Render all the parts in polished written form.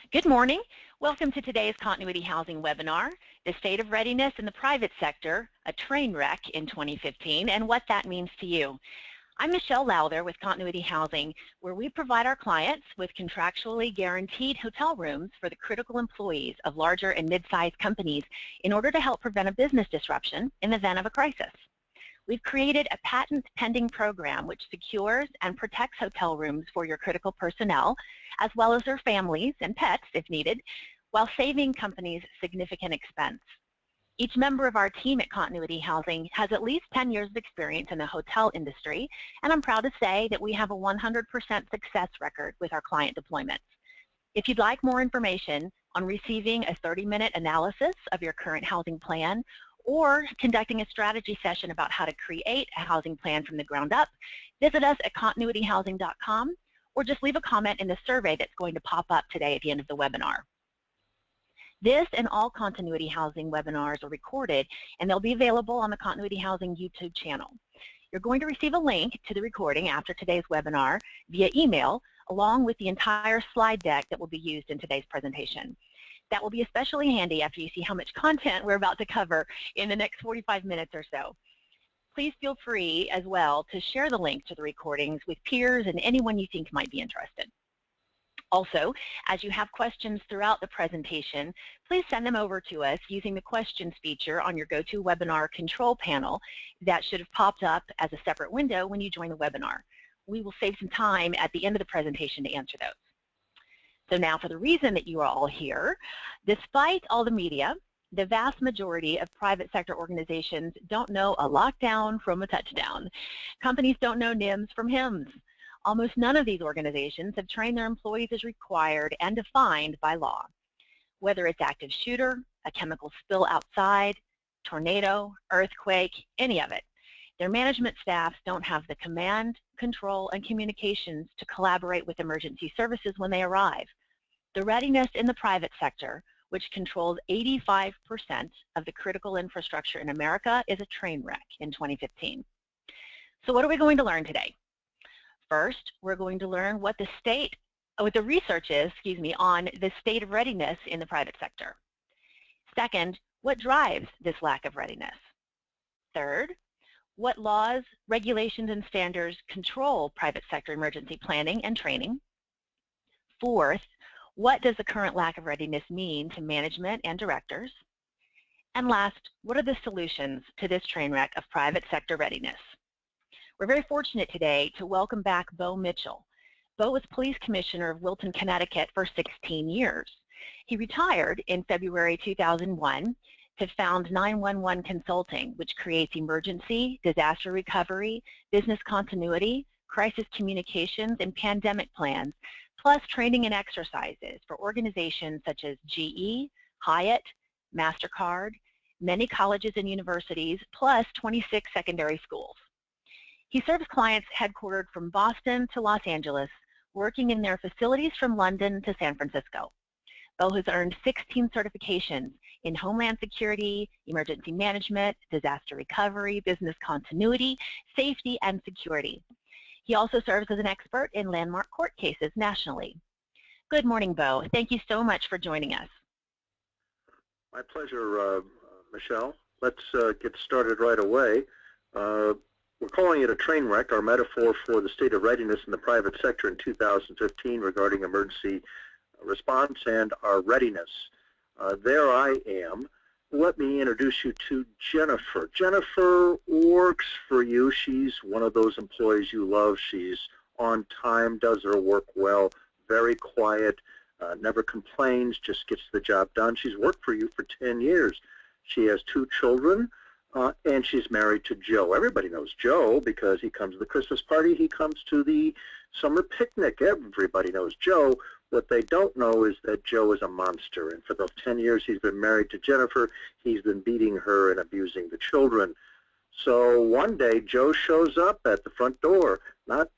Good morning. Welcome to today's Continuity Housing webinar, The State of Readiness in the Private Sector, a Train Wreck in 2015, and what that means to you. I'm Michelle Lowther with Continuity Housing, where we provide our clients with contractually guaranteed hotel rooms for the critical employees of larger and mid-sized companies in order to help prevent a business disruption in the event of a crisis. We've created a patent-pending program which secures and protects hotel rooms for your critical personnel, as well as their families and pets if needed, while saving companies significant expense. Each member of our team at Continuity Housing has at least 10 years of experience in the hotel industry, and I'm proud to say that we have a 100% success record with our client deployments. If you'd like more information on receiving a 30-minute analysis of your current housing plan, or conducting a strategy session about how to create a housing plan from the ground up, visit us at continuityhousing.com or just leave a comment in the survey that's going to pop up today at the end of the webinar. This and all Continuity Housing webinars are recorded, and they'll be available on the Continuity Housing YouTube channel. You're going to receive a link to the recording after today's webinar via email, along with the entire slide deck that will be used in today's presentation. That will be especially handy after you see how much content we're about to cover in the next 45 minutes or so. Please feel free as well to share the link to the recordings with peers and anyone you think might be interested. Also, as you have questions throughout the presentation, please send them over to us using the questions feature on your GoToWebinar control panel that should have popped up as a separate window when you join the webinar. We will save some time at the end of the presentation to answer those. So now for the reason that you are all here, despite all the media, the vast majority of private sector organizations don't know a lockdown from a touchdown. Companies don't know NIMS from HIMS. Almost none of these organizations have trained their employees as required and defined by law. Whether it's active shooter, a chemical spill outside, tornado, earthquake, any of it, their management staffs don't have the command, control, and communications to collaborate with emergency services when they arrive. The readiness in the private sector, which controls 85% of the critical infrastructure in America, is a train wreck in 2015. So what are we going to learn today? First, we're going to learn what the research is, on the state of readiness in the private sector. Second, what drives this lack of readiness? Third, what laws, regulations, and standards control private sector emergency planning and training? Fourth, what does the current lack of readiness mean to management and directors? And last, what are the solutions to this train wreck of private sector readiness? We're very fortunate today to welcome back Bo Mitchell. Bo was police commissioner of Wilton, Connecticut for 16 years. He retired in February 2001 to found 911 Consulting, which creates emergency, disaster recovery, business continuity, crisis communications, and pandemic plans, plus training and exercises for organizations such as GE, Hyatt, MasterCard, many colleges and universities, plus 26 secondary schools. He serves clients headquartered from Boston to Los Angeles, working in their facilities from London to San Francisco. Bo has earned 16 certifications in Homeland Security, Emergency Management, Disaster Recovery, Business Continuity, Safety, and Security. He also serves as an expert in landmark court cases nationally. Good morning, Bo. Thank you so much for joining us. My pleasure, Michelle. Let's get started right away. We're calling it a train wreck, our metaphor for the state of readiness in the private sector in 2015 regarding emergency response and our readiness. There I am. Let me introduce you to Jennifer. Jennifer works for you. She's one of those employees you love. She's on time, does her work well, very quiet, never complains, just gets the job done. She's worked for you for 10 years. She has 2 children, and she's married to Joe. Everybody knows Joe because he comes to the Christmas party, he comes to the summer picnic. Everybody knows Joe. What they don't know is that Joe is a monster, and for those 10 years he's been married to Jennifer, he's been beating her and abusing the children. So one day Joe shows up at the front door.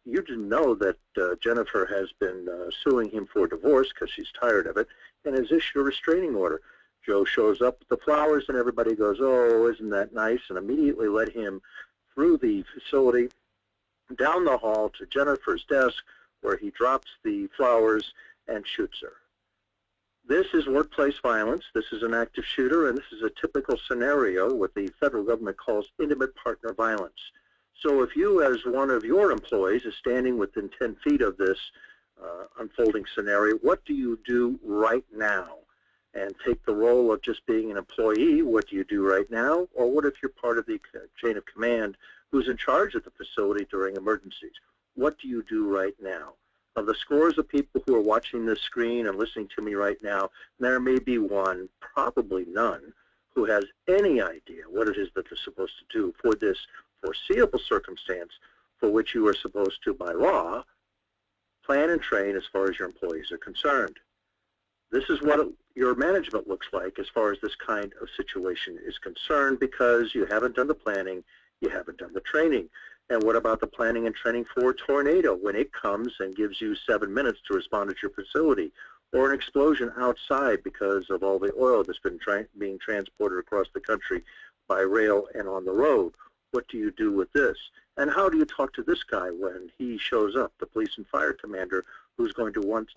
You didn't know that Jennifer has been suing him for divorce because she's tired of it and has issued a restraining order. Joe shows up with the flowers and everybody goes, "Oh, isn't that nice?" and immediately led him through the facility, down the hall to Jennifer's desk where he drops the flowers and shoots her. This is workplace violence. This is an active shooter, and this is a typical scenario what the federal government calls intimate partner violence. So if you, as one of your employees, is standing within 10 feet of this unfolding scenario, what do you do right now? And take the role of just being an employee, what do you do right now? Or what if you're part of the chain of command who's in charge of the facility during emergencies? What do you do right now? Of the scores of people who are watching this screen and listening to me right now, there may be one, probably none, who has any idea what it is that they're supposed to do for this foreseeable circumstance for which you are supposed to, by law, plan and train as far as your employees are concerned. This is what your management looks like as far as this kind of situation is concerned, because you haven't done the planning, you haven't done the training. And what about the planning and training for a tornado when it comes and gives you 7 minutes to respond at your facility, or an explosion outside because of all the oil that's been being transported across the country by rail and on the road? What do you do with this? And how do you talk to this guy when he shows up, the police and fire commander, who's going to want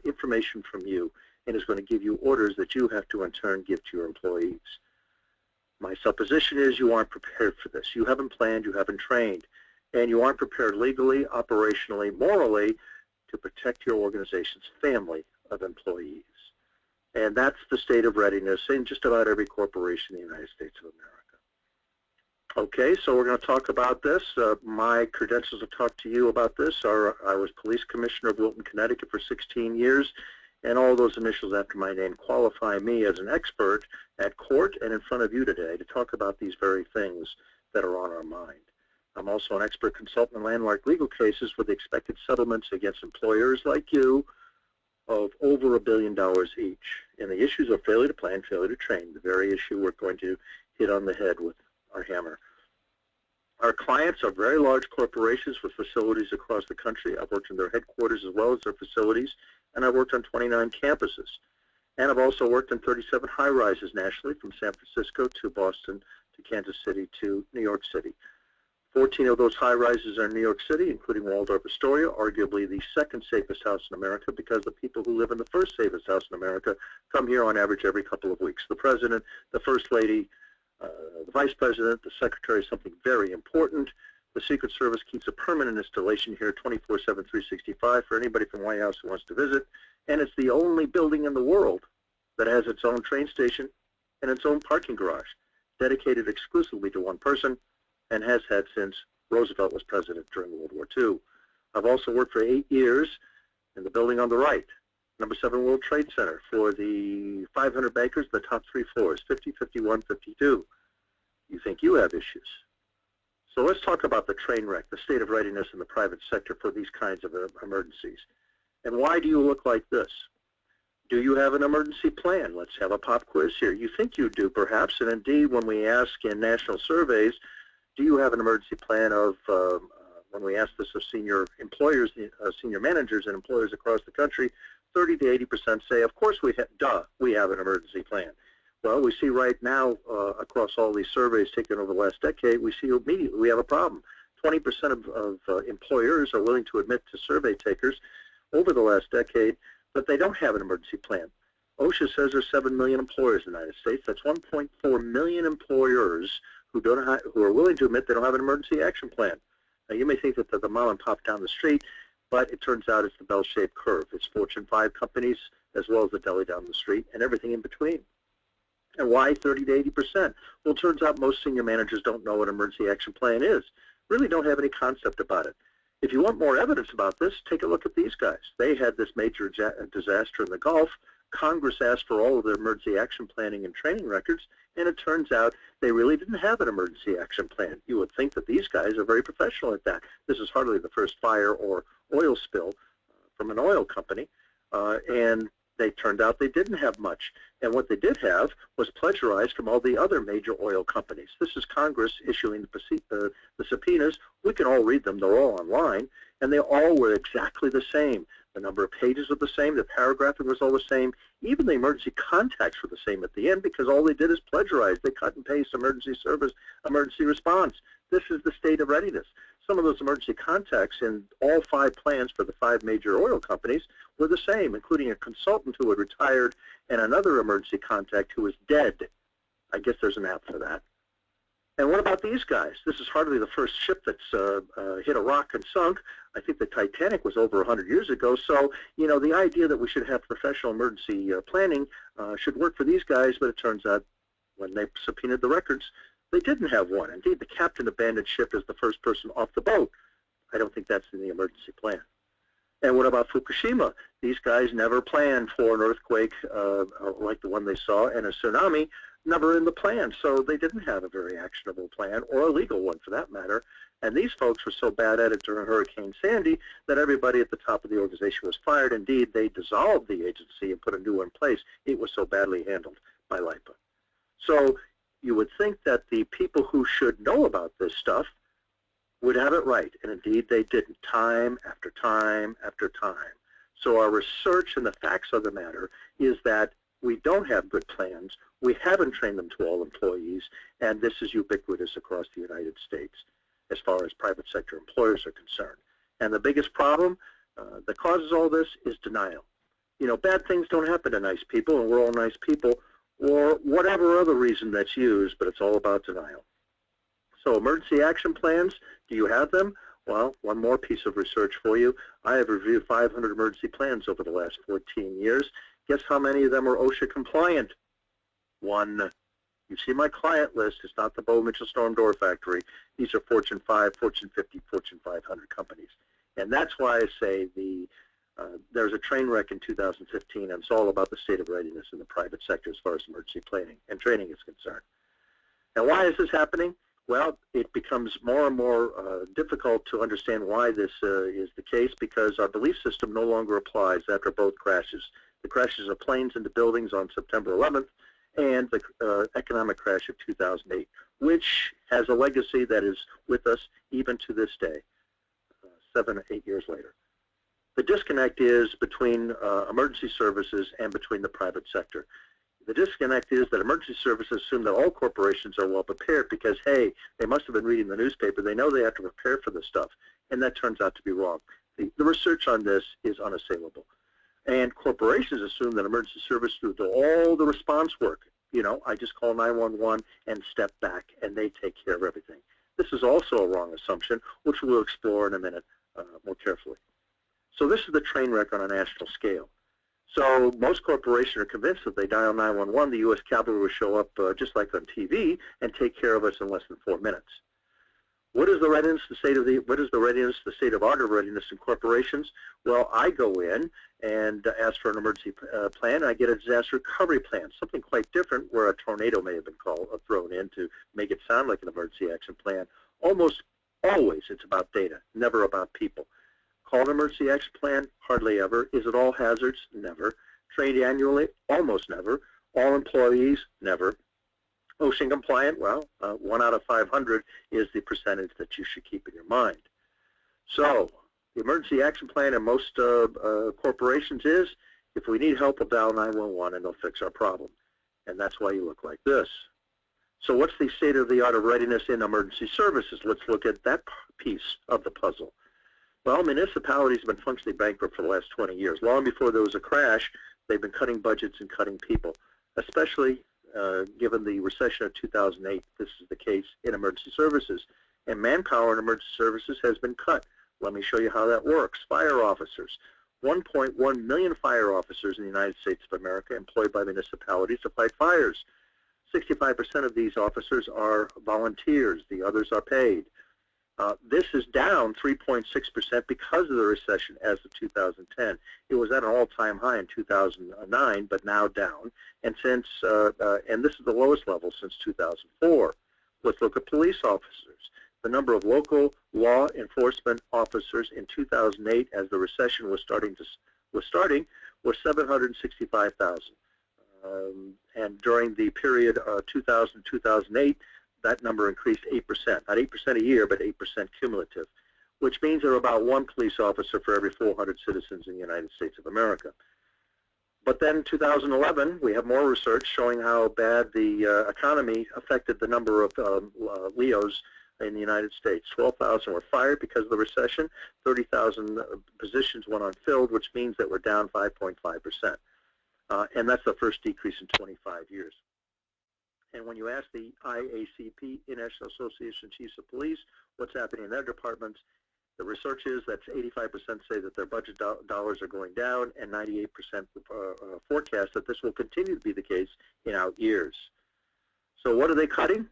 information from you and is going to give you orders that you have to in turn give to your employees? My supposition is you aren't prepared for this. You haven't planned, you haven't trained, and you aren't prepared legally, operationally, morally to protect your organization's family of employees. And that's the state of readiness in just about every corporation in the United States of America. Okay, so we're going to talk about this. My credentials to talk to you about this are I was police commissioner of Wilton, Connecticut for 16 years, and all those initials after my name qualify me as an expert at court and in front of you today to talk about these very things that are on our mind. I'm also an expert consultant in landmark legal cases with expected settlements against employers like you of over $1 billion each. And the issues are failure to plan, failure to train, the very issue we're going to hit on the head with our hammer. Our clients are very large corporations with facilities across the country. I've worked in their headquarters as well as their facilities, and I've worked on 29 campuses. And I've also worked in 37 high-rises nationally, from San Francisco to Boston to Kansas City to New York City. 14 of those high-rises are in New York City, including Waldorf Astoria, arguably the second safest house in America, because the people who live in the first safest house in America come here on average every couple of weeks. The president, the first lady, the vice president, the secretary, something very important. The Secret Service keeps a permanent installation here 24/7, 365 for anybody from White House who wants to visit. And it's the only building in the world that has its own train station and its own parking garage, dedicated exclusively to one person, and has had since Roosevelt was president during World War II. I've also worked for 8 years in the building on the right, number 7 World Trade Center, for the 500 bankers, the top 3 floors, 50, 51, 52. You think you have issues. So let's talk about the train wreck, the state of readiness in the private sector for these kinds of emergencies. And why do you look like this? Do you have an emergency plan? Let's have a pop quiz here. You think you do, perhaps, and indeed, when we ask in national surveys, do you have an emergency plan of, when we ask this of senior employers, senior managers and employers across the country, 30 to 80% say, of course we have, we have an emergency plan. Well, we see right now across all these surveys taken over the last decade, we see immediately we have a problem. 20% of employers are willing to admit to survey takers over the last decade that they don't have an emergency plan. OSHA says there's 7 million employers in the United States. That's 1.4 million employers who are willing to admit they don't have an emergency action plan. Now, you may think that the mom and pop down the street, but it turns out it's the bell-shaped curve. It's Fortune 5 companies as well as the deli down the street and everything in between. And why 30 to 80%? Well, it turns out most senior managers don't know what an emergency action plan is, really don't have any concept about it. If you want more evidence about this, take a look at these guys. They had this major disaster in the Gulf. Congress asked for all of their emergency action planning and training records, and it turns out they really didn't have an emergency action plan. You would think that these guys are very professional at that. This is hardly the first fire or oil spill from an oil company, and they turned out they didn't have much. And what they did have was plagiarized from all the other major oil companies. This is Congress issuing the subpoenas. We can all read them. They're all online. And they all were exactly the same. The number of pages were the same. The paragraphing was all the same. Even the emergency contacts were the same at the end, because all they did is plagiarize. They cut and paste emergency service, emergency response. This is the state of readiness. some of those emergency contacts in all 5 plans for the 5 major oil companies were the same, including a consultant who had retired and another emergency contact who was dead. I guess there's an app for that. And what about these guys? This is hardly the first ship that's hit a rock and sunk. I think the Titanic was over 100 years ago. So, you know, the idea that we should have professional emergency planning should work for these guys, but it turns out when they subpoenaed the records, they didn't have one. Indeed, the captain abandoned ship as the first person off the boat. I don't think that's in the emergency plan. And what about Fukushima? These guys never planned for an earthquake like the one they saw, and a tsunami, never in the plan. So they didn't have a very actionable plan, or a legal one for that matter. And these folks were so bad at it during Hurricane Sandy that everybody at the top of the organization was fired. Indeed, they dissolved the agency and put a new one in place. It was so badly handled by LIPA. So you would think that the people who should know about this stuff would have it right, and indeed they didn't, time after time after time. So our research and the facts of the matter is that we don't have good plans, we haven't trained them to all employees, and this is ubiquitous across the United States as far as private sector employers are concerned. And the biggest problem that causes all this is denial. You know, bad things don't happen to nice people, and we're all nice people, or whatever other reason that's used, but it's all about denial. So emergency action plans, do you have them? Well, one more piece of research for you. I have reviewed 500 emergency plans over the last 14 years. Guess how many of them are OSHA compliant? 1. You see my client list. It's not the Bo Mitchell Storm Door Factory. These are Fortune 5, Fortune 50, Fortune 500 companies. And that's why I say there's a train wreck in 2015, and it's all about the state of readiness in the private sector as far as emergency planning and training is concerned. Now, why is this happening? Well, it becomes more and more difficult to understand why this is the case, because our belief system no longer applies after both crashes. The crashes of planes into buildings on September 11th and the economic crash of 2008, which has a legacy that is with us even to this day, 7 or 8 years later. The disconnect is between emergency services and between the private sector. The disconnect is that emergency services assume that all corporations are well prepared because, hey, they must have been reading the newspaper. They know they have to prepare for this stuff, and that turns out to be wrong. The research on this is unassailable. And corporations assume that emergency services do all the response work. You know, I just call 911 and step back, and they take care of everything. This is also a wrong assumption, which we'll explore in a minute more carefully. So this is the train wreck on a national scale. So most corporations are convinced that they dial 911, the U.S. cavalry will show up just like on TV and take care of us in less than 4 minutes. What is the readiness, the state of art of readiness in corporations? Well, I go in and ask for an emergency plan. I get a disaster recovery plan, something quite different, where a tornado may have been thrown in to make it sound like an emergency action plan. Almost always it's about data, never about people. Called emergency action plan? Hardly ever. Is it all hazards? Never. Trained annually? Almost never. All employees? Never. OSHA compliant? Well, 1 out of 500 is the percentage that you should keep in your mind. So the emergency action plan in most corporations is, if we need help, we'll dial 911 and they'll fix our problem. And that's why you look like this. So what's the state of the art of readiness in emergency services? Let's look at that piece of the puzzle. Well, municipalities have been functionally bankrupt for the last 20 years. Long before there was a crash, they've been cutting budgets and cutting people, especially given the recession of 2008. This is the case in emergency services. And manpower in emergency services has been cut. Let me show you how that works. Fire officers. 1.1 million fire officers in the United States of America employed by municipalities to fight fires. 65% of these officers are volunteers. The others are paid. This is down 3.6% because of the recession as of 2010. It was at an all-time high in 2009, but now down. And since and this is the lowest level since 2004. Let's look at police officers. The number of local law enforcement officers in 2008, as the recession was starting, was 765,000. And during the period 2000-2008. That number increased 8%, not 8% a year, but 8% cumulative, which means there are about 1 police officer for every 400 citizens in the United States of America. But then 2011, we have more research showing how bad the economy affected the number of LEOs in the United States. 12,000 were fired because of the recession. 30,000 positions went unfilled, which means that we're down 5.5%. And that's the first decrease in 25 years. And when you ask the IACP, International Association of Chiefs of Police, what's happening in their departments, the research is that 85% say that their budget dollars are going down, and 98% forecast that this will continue to be the case in out years. So what are they cutting?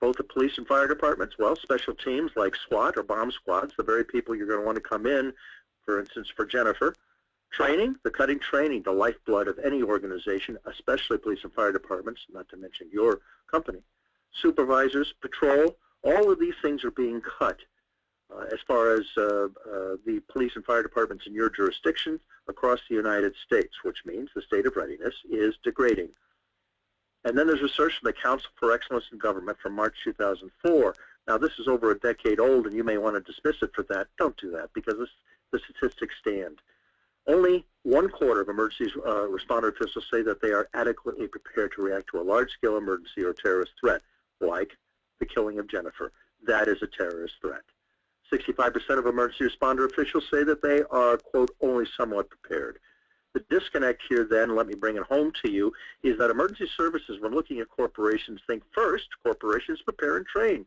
Both the police and fire departments. Well, special teams like SWAT or bomb squads, the very people you're going to want to come in, for instance, for Jennifer. Training, the cutting training, the lifeblood of any organization, especially police and fire departments, not to mention your company. Supervisors, patrol, all of these things are being cut as far as the police and fire departments in your jurisdiction across the United States, which means the state of readiness is degrading. And then there's research from the Council for Excellence in Government from March 2004. Now, this is over a decade old, and you may want to dismiss it for that. Don't do that, because the statistics stand. Only 1/4 of emergency responder officials say that they are adequately prepared to react to a large-scale emergency or terrorist threat, like the killing of Jennifer. That is a terrorist threat. 65% of emergency responder officials say that they are, quote, only somewhat prepared. The disconnect here, then, let me bring it home to you, is that emergency services, when looking at corporations, think first, corporations prepare and train.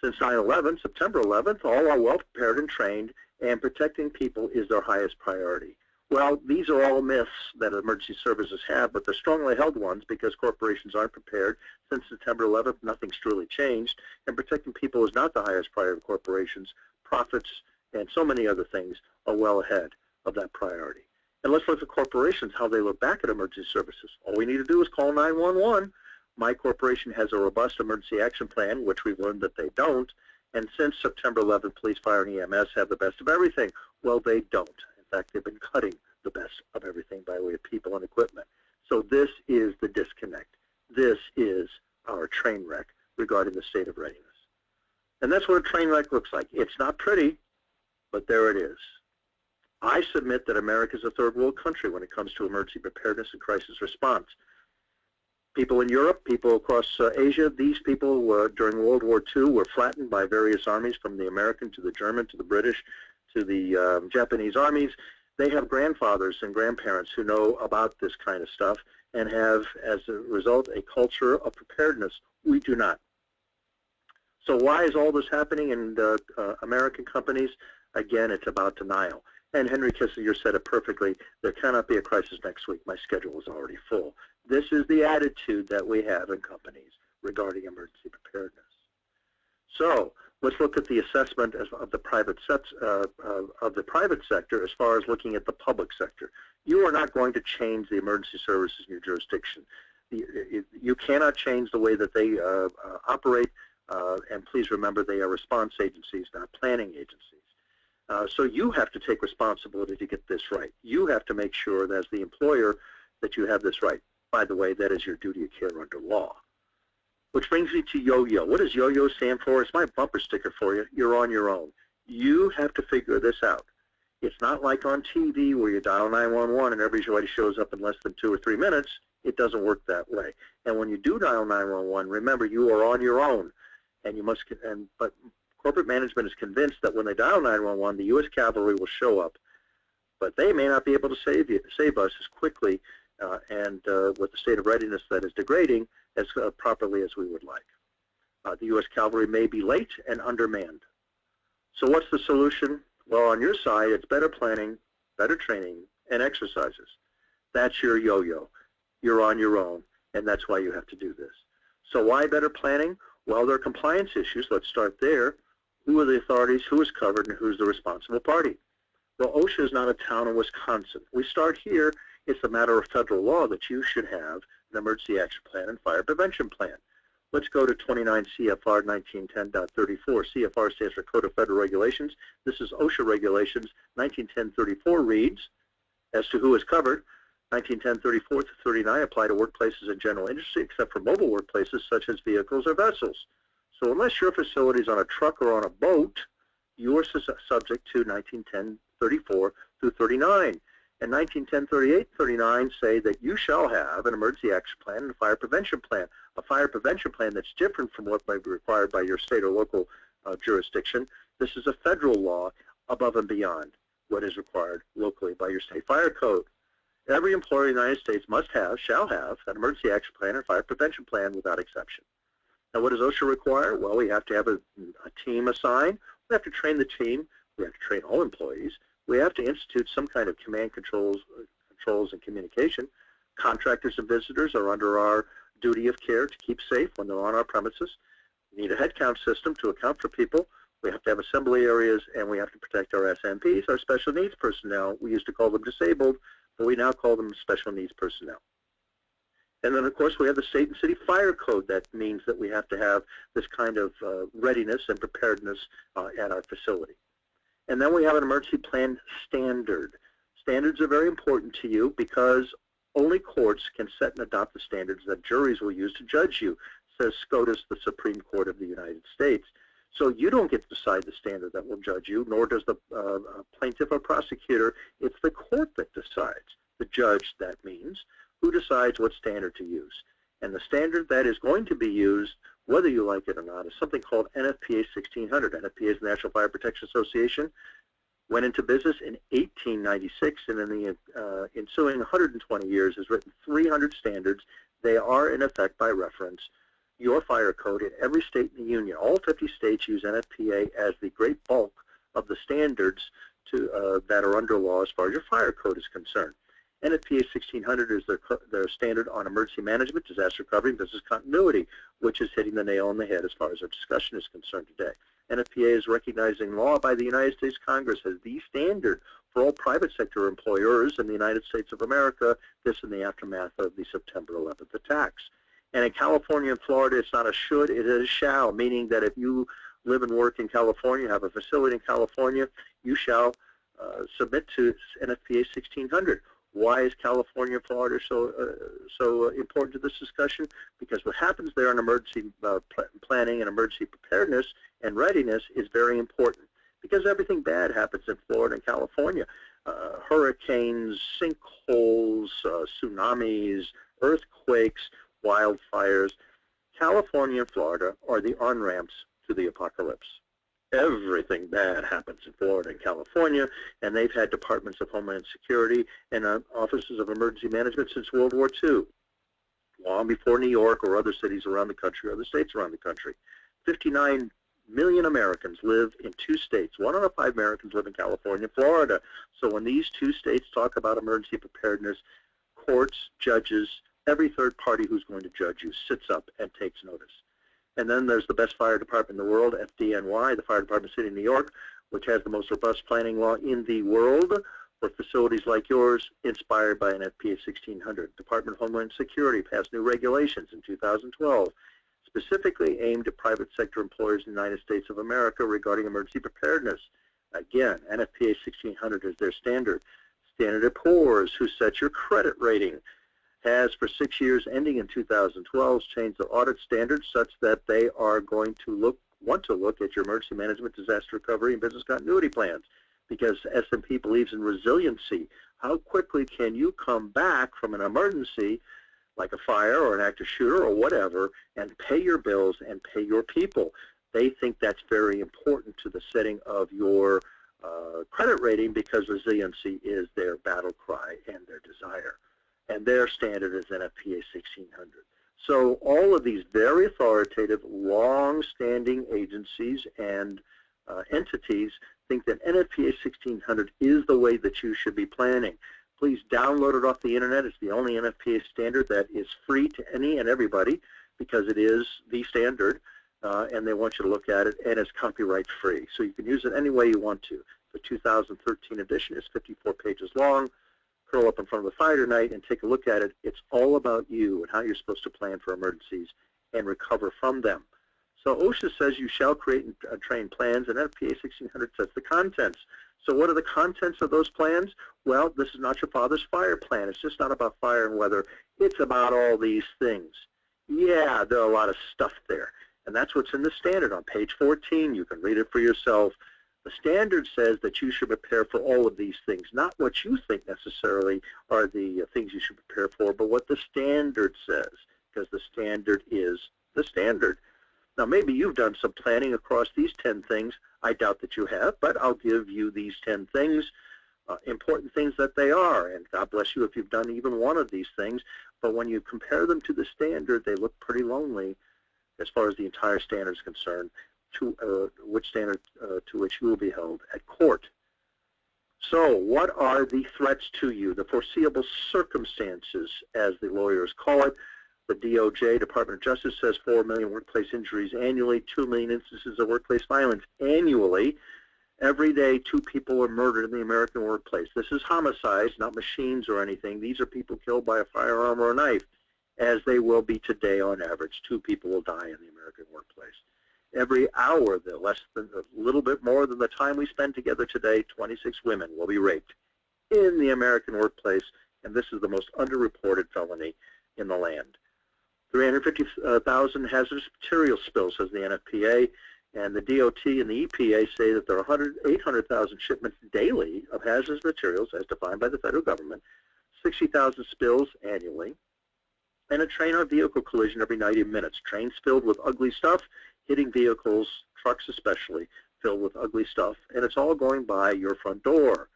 Since 9/11, September 11th, all are well prepared and trained, and protecting people is their highest priority. Well, these are all myths that emergency services have, but they're strongly held ones because corporations aren't prepared. Since September 11th, nothing's truly changed, and protecting people is not the highest priority of corporations. Profits and so many other things are well ahead of that priority. And let's look at corporations, how they look back at emergency services. All we need to do is call 911. My corporation has a robust emergency action plan, which we've learned that they don't. And since September 11th, police, fire, and EMS have the best of everything. Well, they don't. In fact, they've been cutting the best of everything by way of people and equipment. So this is the disconnect. This is our train wreck regarding the state of readiness. And that's what a train wreck looks like. It's not pretty, but there it is. I submit that America is a third world country when it comes to emergency preparedness and crisis response. People in Europe, people across Asia, these people were, during World War II, were flattened by various armies, from the American to the German to the British to the Japanese armies. They have grandfathers and grandparents who know about this kind of stuff and have, as a result, a culture of preparedness. We do not. So why is all this happening in American companies? Again, it's about denial. And Henry Kissinger said it perfectly. There cannot be a crisis next week. My schedule is already full. This is the attitude that we have in companies regarding emergency preparedness. So let's look at the assessment of the private sector as far as looking at the public sector. You are not going to change the emergency services in your jurisdiction. You cannot change the way that they operate, and please remember they are response agencies, not planning agencies. So you have to take responsibility to get this right. You have to make sure that as the employer that you have this right. By the way, that is your duty of care under law. Which brings me to yo-yo. What does yo-yo stand for? It's my bumper sticker for you. You're on your own. You have to figure this out. It's not like on TV where you dial 911 and everybody shows up in less than 2 or 3 minutes. It doesn't work that way. And when you do dial 911, remember you are on your own. And you must. But corporate management is convinced that when they dial 911, the U.S. Cavalry will show up, but they may not be able to save us as quickly and with the state of readiness that is degrading as properly as we would like. The U.S. Cavalry may be late and undermanned. So what's the solution? Well, on your side, it's better planning, better training, and exercises. That's your yo-yo. You're on your own, and that's why you have to do this. So why better planning? Well, there are compliance issues. Let's start there. Who are the authorities, who is covered, and who's the responsible party? Well, OSHA is not a town in Wisconsin. We start here. It's a matter of federal law that you should have an emergency action plan and fire prevention plan. Let's go to 29 CFR 1910.34. CFR stands for Code of Federal Regulations. This is OSHA regulations. 1910.34 reads, as to who is covered, 1910.34 to 39 apply to workplaces in general industry except for mobile workplaces such as vehicles or vessels. So unless your facility is on a truck or on a boat, you are subject to 1910.34 through 39. And 1910.38 39 say that you shall have an emergency action plan and a fire prevention plan. a fire prevention plan that's different from what might be required by your state or local jurisdiction. This is a federal law above and beyond what is required locally by your state fire code. Every employer in the United States shall have an emergency action plan or fire prevention plan without exception. Now, what does OSHA require? Well, we have to have a team assigned. We have to train the team. We have to train all employees. We have to institute some kind of command controls and communication. Contractors and visitors are under our duty of care to keep safe when they're on our premises. We need a headcount system to account for people. We have to have assembly areas, and we have to protect our SMPs, our special needs personnel. We used to call them disabled, but we now call them special needs personnel. And then, of course, we have the state and city fire code. That means that we have to have this kind of readiness and preparedness at our facility. And then we have an emergency plan standard. Standards are very important to you because only courts can set and adopt the standards that juries will use to judge you, says SCOTUS, the Supreme Court of the United States. So you don't get to decide the standard that will judge you, nor does the plaintiff or prosecutor. It's the court that decides. The judge, that means, who decides what standard to use. And the standard that is going to be used, whether you like it or not, is something called NFPA 1600. NFPA is the National Fire Protection Association. Went into business in 1896, and in the ensuing 120 years has written 300 standards. They are in effect by reference. Your fire code in every state in the union, all 50 states use NFPA as the great bulk of the standards that are under law as far as your fire code is concerned. NFPA 1600 is their standard on emergency management, disaster recovery, and business continuity, which is hitting the nail on the head as far as our discussion is concerned today. NFPA is recognized in law by the United States Congress as the standard for all private sector employers in the United States of America, this in the aftermath of the September 11th attacks. And in California and Florida, it's not a should, it is a shall, meaning that if you live and work in California, have a facility in California, you shall submit to NFPA 1600. Why is California and Florida so important to this discussion? Because what happens there in emergency planning and emergency preparedness and readiness is very important, because everything bad happens in Florida and California. Hurricanes, sinkholes, tsunamis, earthquakes, wildfires. California and Florida are the on-ramps to the apocalypse. Everything bad happens in Florida and California, and they've had departments of Homeland Security and offices of emergency management since World War II, long before New York or other cities around the country or other states around the country. 59 million Americans live in 2 states. 1 out of 5 Americans live in California and Florida. So when these 2 states talk about emergency preparedness, courts, judges, every third party who's going to judge you sits up and takes notice. And then there's the best fire department in the world, FDNY, the Fire Department City of New York, which has the most robust planning law in the world for facilities like yours, inspired by NFPA 1600. Department of Homeland Security passed new regulations in 2012, specifically aimed at private sector employers in the United States of America regarding emergency preparedness. Again, NFPA 1600 is their standard. Standard & Poor's, who sets your credit rating, has for 6 years ending in 2012 changed the audit standards such that they are going to want to look at your emergency management, disaster recovery, and business continuity plans, because S&P believes in resiliency. How quickly can you come back from an emergency like a fire or an active shooter or whatever and pay your bills and pay your people? They think that's very important to the setting of your credit rating, because resiliency is their battle cry and their desire. And their standard is NFPA 1600. So all of these very authoritative, long-standing agencies and entities think that NFPA 1600 is the way that you should be planning. Please download it off the internet. It's the only NFPA standard that is free to any and everybody, because it is the standard, and they want you to look at it, and it's copyright free. So you can use it any way you want to. The 2013 edition is 54 pages long. Curl up in front of the fire tonight and take a look at it. It's all about you and how you're supposed to plan for emergencies and recover from them. So OSHA says you shall create and train plans, and NFPA 1600 sets the contents. So what are the contents of those plans? Well, this is not your father's fire plan. It's just not about fire and weather. It's about all these things. Yeah, there are a lot of stuff there, and that's what's in the standard on page 14. You can read it for yourself. The standard says that you should prepare for all of these things, not what you think necessarily are the things you should prepare for, but what the standard says. because the standard is the standard. Now, maybe you've done some planning across these 10 things. I doubt that you have, but I'll give you these 10 things, important things that they are. And God bless you if you've done even one of these things. But when you compare them to the standard, they look pretty lonely as far as the entire standard is concerned, to which standard to which you will be held at court. So what are the threats to you, the foreseeable circumstances, as the lawyers call it? The DOJ, Department of Justice, says 4 million workplace injuries annually, 2 million instances of workplace violence annually. Every day, 2 people are murdered in the American workplace. This is homicides, not machines or anything. These are people killed by a firearm or a knife, as they will be today on average. 2 people will die in the American workplace. Every hour, a little bit more than the time we spend together today, 26 women will be raped in the American workplace, and this is the most underreported felony in the land. 350,000 hazardous material spills, says the NFPA, and the DOT and the EPA say that there are 800,000 shipments daily of hazardous materials, as defined by the federal government, 60,000 spills annually, and a train or vehicle collision every 90 minutes. Trains filled with ugly stuff, hitting vehicles, trucks especially, filled with ugly stuff, and it's all going by your front door.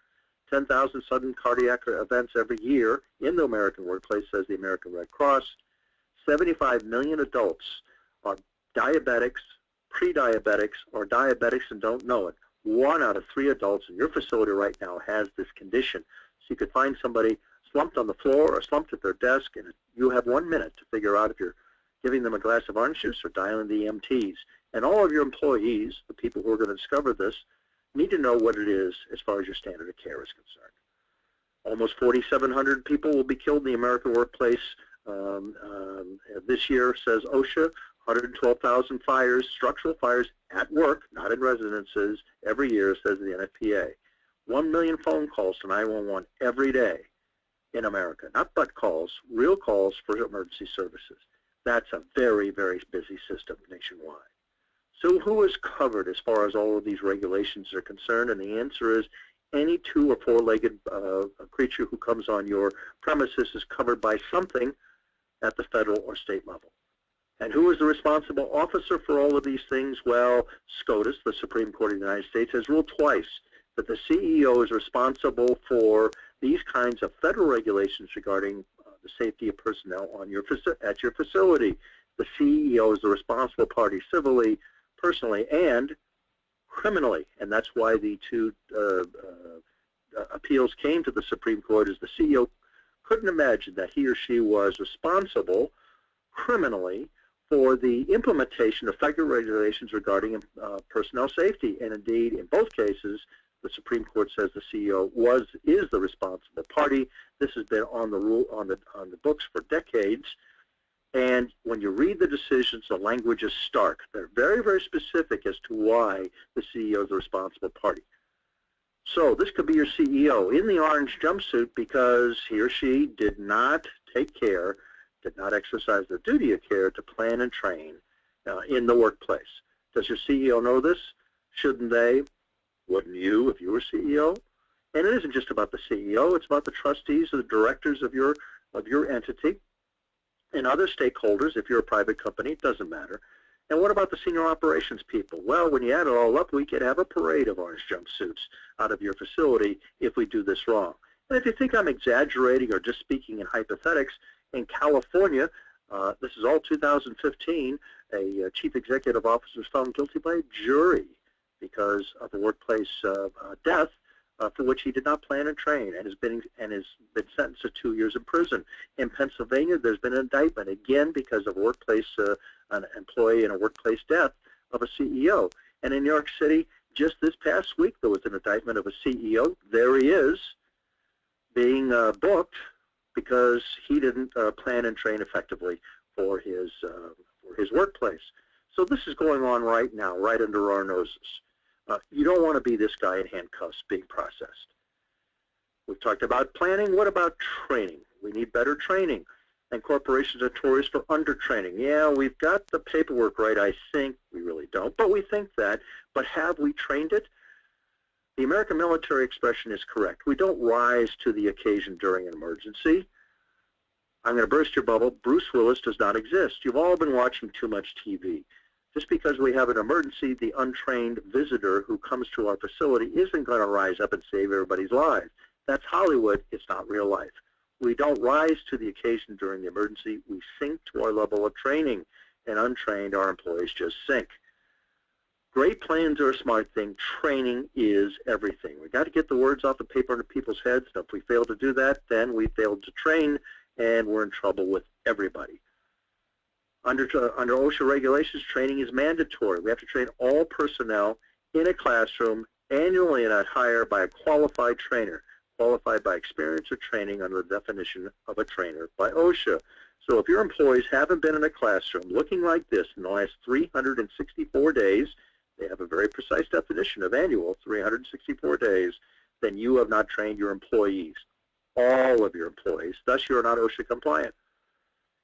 10,000 sudden cardiac events every year in the American workplace, says the American Red Cross. 75 million adults are diabetics, pre-diabetics, or diabetics and don't know it. 1 out of 3 adults in your facility right now has this condition. So you could find somebody slumped on the floor or slumped at their desk, and you have 1 minute to figure out if you're giving them a glass of orange juice or dialing the EMTs. And all of your employees, the people who are going to discover this, need to know what it is as far as your standard of care is concerned. Almost 4,700 people will be killed in the American workplace this year, says OSHA. 112,000 fires, structural fires at work, not in residences, every year, says the NFPA. 1 million phone calls to 911 every day in America. Not butt calls, real calls for emergency services. That's a very, very busy system nationwide. So who is covered as far as all of these regulations are concerned? And the answer is any 2- or 4-legged creature who comes on your premises is covered by something at the federal or state level. And who is the responsible officer for all of these things? Well, SCOTUS, the Supreme Court of the United States, has ruled twice that the CEO is responsible for these kinds of federal regulations regarding the safety of personnel on at your facility. The CEO is the responsible party civilly, personally, and criminally. And that's why the 2 appeals came to the Supreme Court, is the CEO couldn't imagine that he or she was responsible criminally for the implementation of federal regulations regarding personnel safety. And indeed, in both cases, the Supreme Court says the CEO is the responsible party. This has been on the books for decades. And when you read the decisions, the language is stark. They're very, very specific as to why the CEO is the responsible party. So this could be your CEO in the orange jumpsuit because he or she did not take care, did not exercise their duty of care to plan and train in the workplace. Does your CEO know this? Shouldn't they? Wouldn't you if you were CEO? And it isn't just about the CEO. It's about the trustees or the directors of your entity and other stakeholders. If you're a private company, it doesn't matter. And what about the senior operations people? Well, when you add it all up, we could have a parade of orange jumpsuits out of your facility if we do this wrong. And if you think I'm exaggerating or just speaking in hypothetics, in California, this is all 2015, a chief executive officer was found guilty by a jury because of a workplace death for which he did not plan and train, and has been sentenced to 2 years in prison. In Pennsylvania, there's been an indictment again because of an employee in a workplace death of a CEO. And in New York City, just this past week, there was an indictment of a CEO. There he is, being booked because he didn't plan and train effectively for his workplace. So this is going on right now, right under our noses. You don't want to be this guy in handcuffs being processed. We've talked about planning. What about training? We need better training. And corporations are notorious for undertraining. Yeah, we've got the paperwork right, I think. We really don't, but we think that. But have we trained it? The American military expression is correct. We don't rise to the occasion during an emergency. I'm going to burst your bubble. Bruce Willis does not exist. You've all been watching too much TV. Just because we have an emergency, the untrained visitor who comes to our facility isn't going to rise up and save everybody's lives. That's Hollywood. It's not real life. We don't rise to the occasion during the emergency. We sink to our level of training, and untrained, our employees just sink. Great plans are a smart thing. Training is everything. We've got to get the words off the paper into people's heads, and if we fail to do that, then we failed to train, and we're in trouble with everybody. Under OSHA regulations, training is mandatory. We have to train all personnel in a classroom annually and at hire by a qualified trainer, qualified by experience or training under the definition of a trainer by OSHA. So if your employees haven't been in a classroom looking like this in the last 364 days, they have a very precise definition of annual, 364 days, then you have not trained your employees, all of your employees. Thus, you are not OSHA compliant.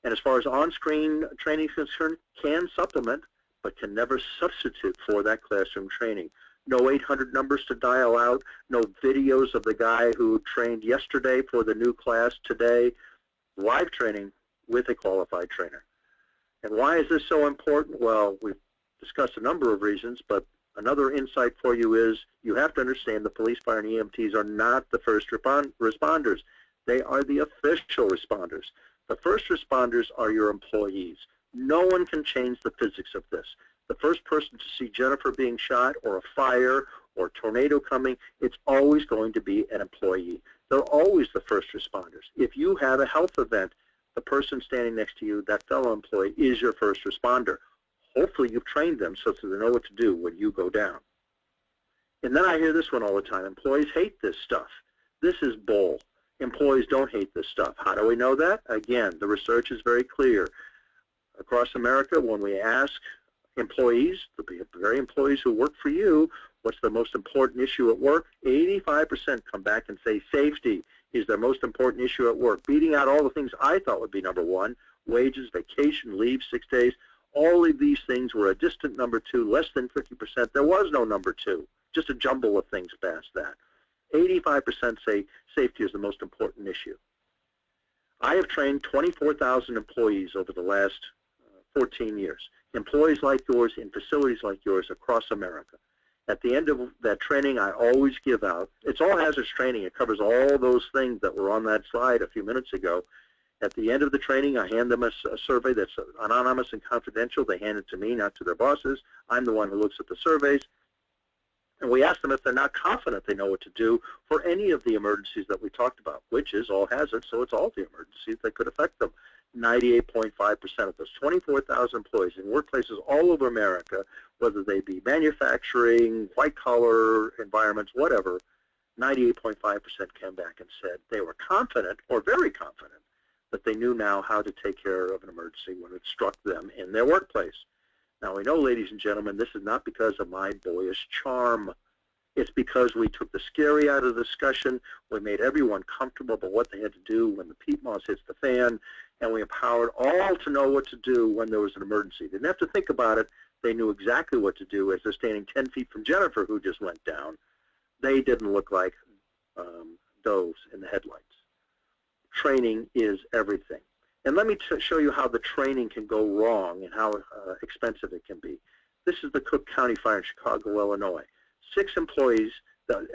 And as far as on-screen training is concerned, can supplement, but can never substitute for that classroom training. No 800 numbers to dial out, no videos of the guy who trained yesterday for the new class today. Live training with a qualified trainer. And why is this so important? Well, we've discussed a number of reasons, but another insight for you is you have to understand the police, fire, and EMTs are not the first responders. They are the official responders. The first responders are your employees. No one can change the physics of this. The first person to see Jennifer being shot or a fire or a tornado coming, it's always going to be an employee. They're always the first responders. If you have a health event, the person standing next to you, that fellow employee, is your first responder. Hopefully you've trained them so that they know what to do when you go down. And then I hear this one all the time. Employees hate this stuff. This is bull. Employees don't hate this stuff. How do we know that? Again, the research is very clear. Across America, when we ask employees, the very employees who work for you, what's the most important issue at work? 85% come back and say safety is their most important issue at work, beating out all the things I thought would be number one, wages, vacation, leave, 6 days. All of these things were a distant number two, less than 50%. There was no number two, just a jumble of things past that. 85% say safety is the most important issue. I have trained 24,000 employees over the last 14 years, employees like yours in facilities like yours across America. At the end of that training, I always give out, it's all hazards training. It covers all those things that were on that slide a few minutes ago. At the end of the training, I hand them a survey that's anonymous and confidential. They hand it to me, not to their bosses. I'm the one who looks at the surveys. And we ask them if they're not confident they know what to do for any of the emergencies that we talked about, which is all hazards, so it's all the emergencies that could affect them. 98.5% of those 24,000 employees in workplaces all over America, whether they be manufacturing, white-collar environments, whatever, 98.5% came back and said they were confident or very confident that they knew now how to take care of an emergency when it struck them in their workplace. Now, we know, ladies and gentlemen, this is not because of my boyish charm. It's because we took the scary out of the discussion, we made everyone comfortable about what they had to do when the peat moss hits the fan, and we empowered all to know what to do when there was an emergency. They didn't have to think about it. They knew exactly what to do as they're standing 10 feet from Jennifer, who just went down. They didn't look like doves in the headlights. Training is everything. And let me show you how the training can go wrong and how expensive it can be. This is the Cook County Fire in Chicago, Illinois. 6 employees,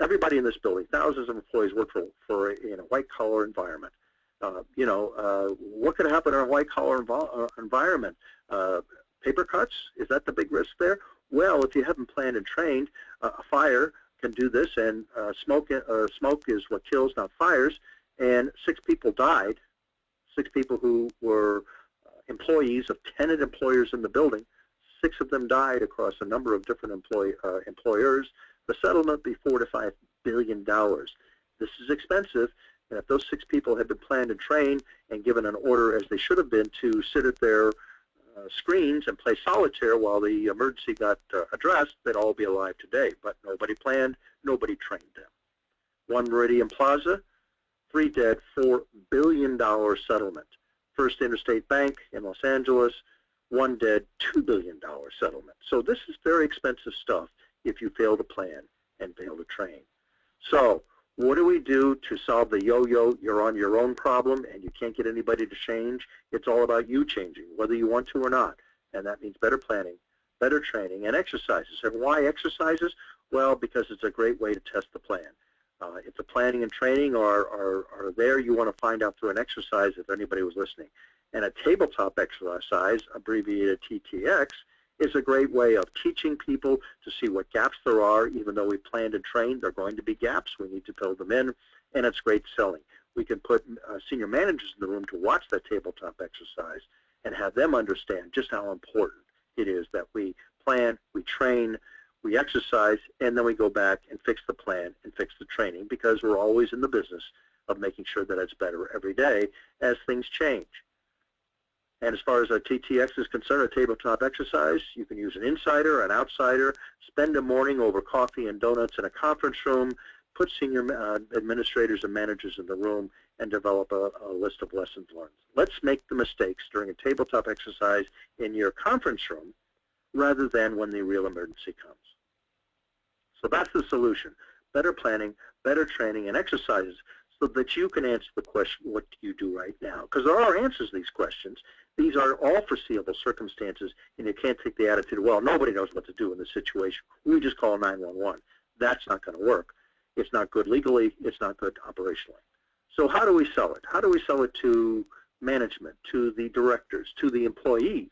everybody in this building, thousands of employees work for in a white-collar environment. What could happen in a white-collar environment? Paper cuts? Is that the big risk there? Well, if you haven't planned and trained, a fire can do this, and smoke is what kills, not fires. And 6 people died. 6 people who were employees of tenant employers in the building. 6 of them died across a number of different employers. The settlement be $4 to $5 billion. This is expensive, and if those 6 people had been planned and trained and given an order, as they should have been, to sit at their screens and play solitaire while the emergency got addressed, they'd all be alive today. But nobody planned, nobody trained them. One Meridian Plaza, 3 dead, $4 billion settlement. First Interstate Bank in Los Angeles, 1 dead, $2 billion settlement. So this is very expensive stuff if you fail to plan and fail to train. So What do we do to solve the yo-yo, you're on your own problem and you can't get anybody to change? It's all about you changing, whether you want to or not. And that means better planning, better training, and exercises. And why exercises? Well, because it's a great way to test the plan. If the planning and training are there, you want to find out through an exercise if anybody was listening. And a tabletop exercise, abbreviated TTX, is a great way of teaching people to see what gaps there are. Even though we planned and trained, there are going to be gaps. We need to fill them in, and it's great selling. We can put senior managers in the room to watch that tabletop exercise and have them understand just how important it is that we plan, we train, we exercise, and then we go back and fix the plan and fix the training, because we're always in the business of making sure that it's better every day as things change. And as far as a TTX is concerned, a tabletop exercise, you can use an insider, an outsider, spend a morning over coffee and donuts in a conference room, put senior administrators and managers in the room, and develop a list of lessons learned. Let's make the mistakes during a tabletop exercise in your conference room rather than when the real emergency comes. So that's the solution. Better planning, better training, and exercises so that you can answer the question, what do you do right now? Because there are answers to these questions. These are all foreseeable circumstances, and you can't take the attitude, well, nobody knows what to do in this situation. We just call 911. That's not going to work. It's not good legally. It's not good operationally. So how do we sell it? How do we sell it to management, to the directors, to the employees?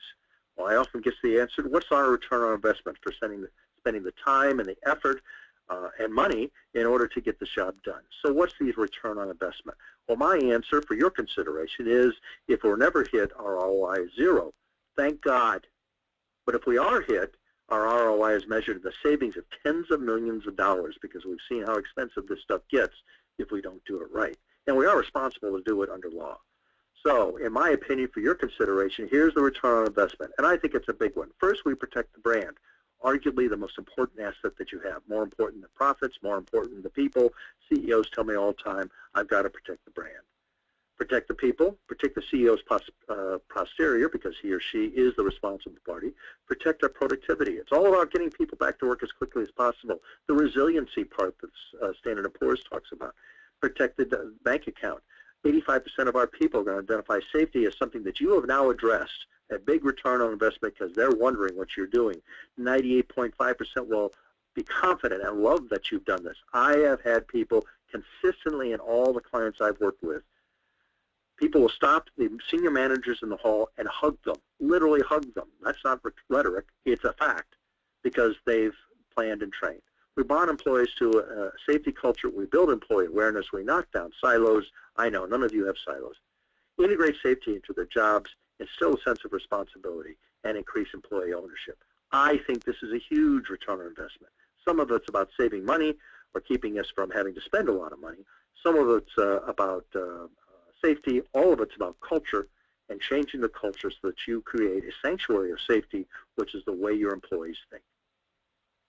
Well, I often get the answer, what's our return on investment for spending the time and the effort and money in order to get the job done? So what's the return on investment? Well, my answer for your consideration is, if we're never hit, our ROI is 0. Thank God. But if we are hit, our ROI is measured in the savings of tens of millions of dollars, because we've seen how expensive this stuff gets if we don't do it right. And we are responsible to do it under law. So, in my opinion, for your consideration, here's the return on investment. And I think it's a big one. First, we protect the brand. Arguably the most important asset that you have. More important than profits, more important than the people. CEOs tell me all the time, I've got to protect the brand. Protect the people, protect the CEO's posterior, because he or she is the responsible party. Protect our productivity. It's all about getting people back to work as quickly as possible. The resiliency part that Standard & Poor's talks about. Protect the bank account. 85% of our people are going to identify safety as something that you have now addressed, a big return on investment, because they're wondering what you're doing. 98.5% will be confident and love that you've done this. I have had people consistently in all the clients I've worked with. People will stop the senior managers in the hall and hug them, literally hug them. That's not rhetoric, it's a fact, because they've planned and trained. We bond employees to a safety culture. We build employee awareness. We knock down silos. I know none of you have silos. Integrate safety into their jobs, instill a sense of responsibility, and increase employee ownership. I think this is a huge return on investment. Some of it's about saving money or keeping us from having to spend a lot of money. Some of it's about safety. All of it's about culture and changing the culture so that you create a sanctuary of safety, which is the way your employees think.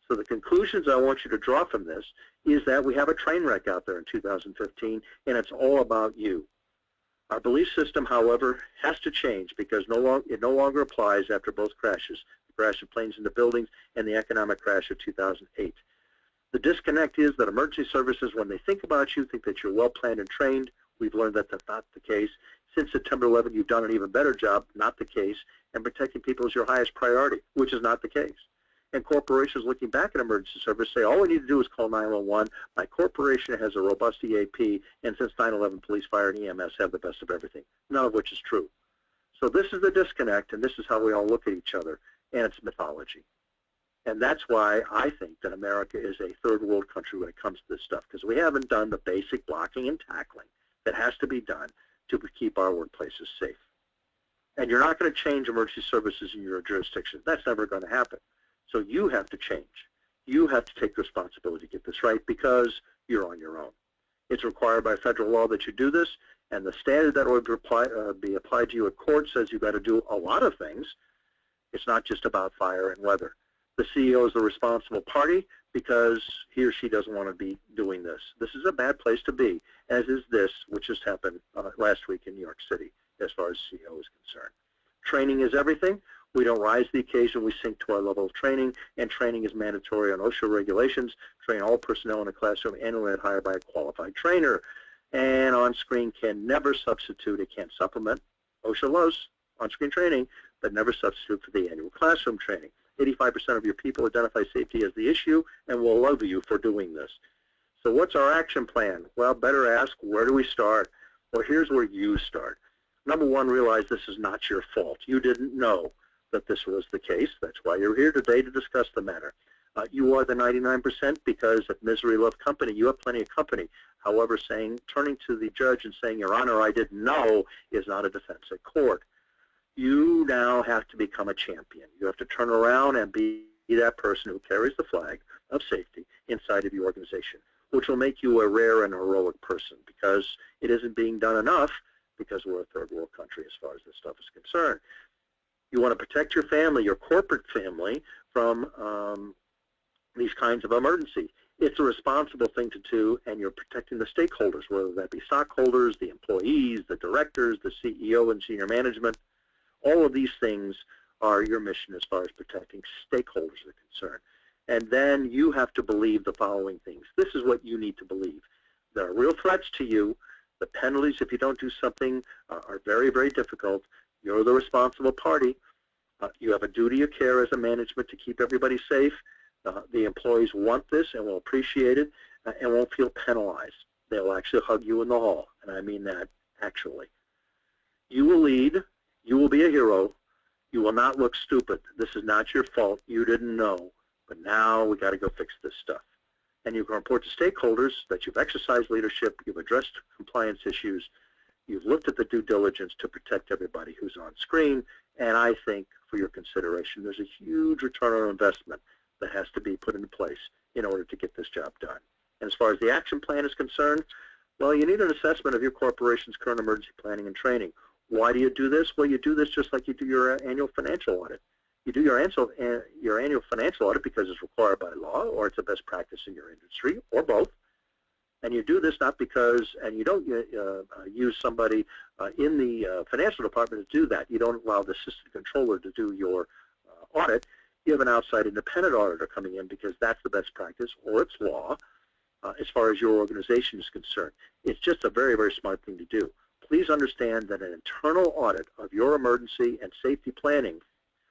So the conclusions I want you to draw from this is that we have a train wreck out there in 2015, and it's all about you. Our belief system, however, has to change, because it no longer applies after both crashes, the crash of planes into buildings and the economic crash of 2008. The disconnect is that emergency services, when they think about you, think that you're well planned and trained. We've learned that that's not the case. Since September 11, you've done an even better job, not the case, and protecting people is your highest priority, which is not the case. And corporations looking back at emergency service say, all we need to do is call 911. My corporation has a robust EAP, and since 9/11, police, fire, and EMS have the best of everything, none of which is true. So this is the disconnect, and this is how we all look at each other, and it's mythology. And that's why I think that America is a third world country when it comes to this stuff, because we haven't done the basic blocking and tackling that has to be done to keep our workplaces safe. And you're not going to change emergency services in your jurisdiction. That's never going to happen. So you have to change. You have to take responsibility to get this right, because you're on your own. It's required by federal law that you do this, and the standard that would be applied to you at court says you've got to do a lot of things. It's not just about fire and weather. The CEO is the responsible party because he or she doesn't want to be doing this. This is a bad place to be, as is this, which just happened last week in New York City as far as CEO is concerned. Training is everything. We don't rise to the occasion, we sink to our level of training, and training is mandatory on OSHA regulations. Train all personnel in a classroom annually and hired by a qualified trainer. And on-screen can never substitute, it can't supplement. OSHA loves on-screen training, but never substitute for the annual classroom training. 85% of your people identify safety as the issue and will love you for doing this. So what's our action plan? Well, better ask, where do we start? Well, here's where you start. Number one, realize this is not your fault. You didn't know that this was the case. That's why you're here today to discuss the matter. You are the 99% because of misery loves company. You have plenty of company. However, turning to the judge and saying, Your Honor, I didn't know, is not a defense at court. You now have to become a champion. You have to turn around and be that person who carries the flag of safety inside of your organization, which will make you a rare and heroic person because it isn't being done enough because we're a third world country as far as this stuff is concerned. You want to protect your family, your corporate family, from these kinds of emergencies. It's a responsible thing to do, and you're protecting the stakeholders, whether that be stockholders, the employees, the directors, the CEO and senior management. All of these things are your mission as far as protecting stakeholders are concerned. And then you have to believe the following things. This is what you need to believe. There are real threats to you. The penalties if you don't do something are very, very difficult. You're the responsible party. You have a duty of care as a management to keep everybody safe. The employees want this and will appreciate it and won't feel penalized. They'll actually hug you in the hall, and I mean that actually. You will lead. You will be a hero. You will not look stupid. This is not your fault. You didn't know. But now we got to go fix this stuff. And you can report to stakeholders that you've exercised leadership, you've addressed compliance issues, you've looked at the due diligence to protect everybody who's on screen, and I think for your consideration, there's a huge return on investment that has to be put into place in order to get this job done. And as far as the action plan is concerned, well, you need an assessment of your corporation's current emergency planning and training. Why do you do this? Well, you do this just like you do your annual financial audit. You do your annual financial audit because it's required by law or it's a best practice in your industry, or both. And you do this not because, and you don't use somebody in the financial department to do that. You don't allow the assistant controller to do your audit. You have an outside independent auditor coming in because that's the best practice, or it's law, as far as your organization is concerned. It's just a very, very smart thing to do. Please understand that an internal audit of your emergency and safety planning